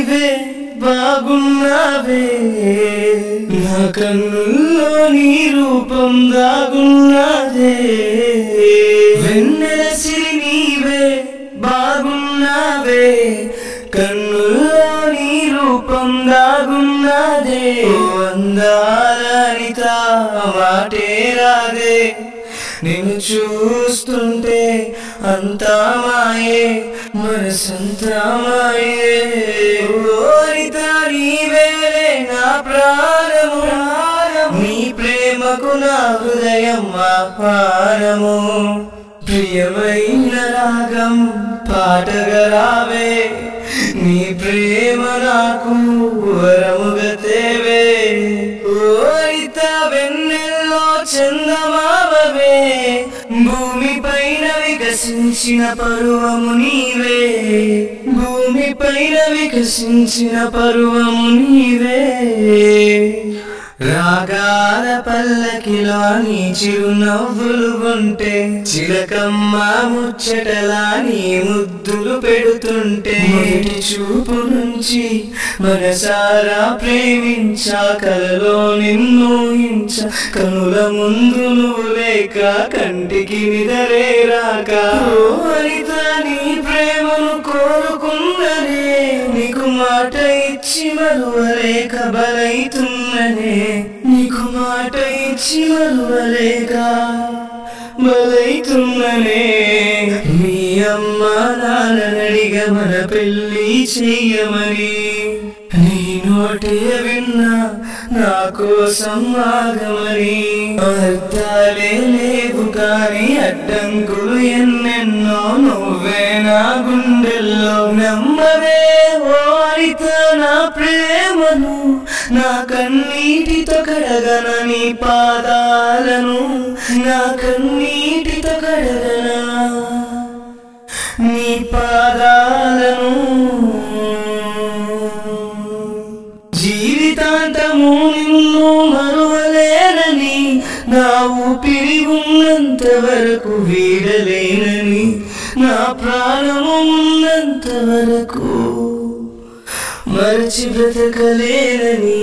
నీవే బాగున్నావే నా కన్నుల్లో నీ రూపం దాగున్నదే వెన్నెల సిరి నీవే బాగున్నావే కన్నుల్లో నీ రూపం దాగున్నదే అందాలనిత మాటే రాదే నిన్ను చూస్తుంటే అంతా మాయే మనసంతా మాయే నీవేలే నా ప్రాణము నీ ప్రేమకు నా హృదయం ఆహ్వానము ప్రియమైన రాగం పాటగా రావే నీ ప్రేమ నాకు వరముగా తేవే వెన్నెల్లో చందమావే భూమి పైన వికసించిన పర్వము నీవే భూమి పైన వికసించిన పర్వము నీవే రాగాల పల్లకిలో నీ చిరునవ్వులు ఉంటే చిలకమ్మ ముచ్చటలా నీ ముద్దులు పెడుతుంటే మొదటి చూపు నుంచి మనసారా ప్రేమించా కలలో నిన్ను ఊహించ కనుల ముందు నువ్వు లేక కంటికి నిదరే రాక హరిత నీ ప్రేమను కోరుకున్ననే నీకు మాట ఇచ్చి మరువలేక బలైతున్ననే నీకు మాట ఇచ్చి మరువలేక బలైతున్ననే మీ అమ్మ నాన్నడిగా మన పెళ్లి చెయ్యమని నీ నోటే విన్నా నా కోసం ఆగమని అర్థాలే లేవు కానీ అడ్డంకులు ఎన్నెన్నో నువ్వే నా గుండెల్లో నమ్మవే ఓ హరిత నా ప్రేమను నా కన్నీటితో కడగన నీ పాదాలను నా కన్నీటితో కడగన నీ పాదాలను జీవితాంతము నిన్ను మరువలేనని నా ఊపిరి ఉన్నంత వరకు వీడలేనని నా ప్రాణము ఉన్నంత వరకు మరచి బ్రతకలేనని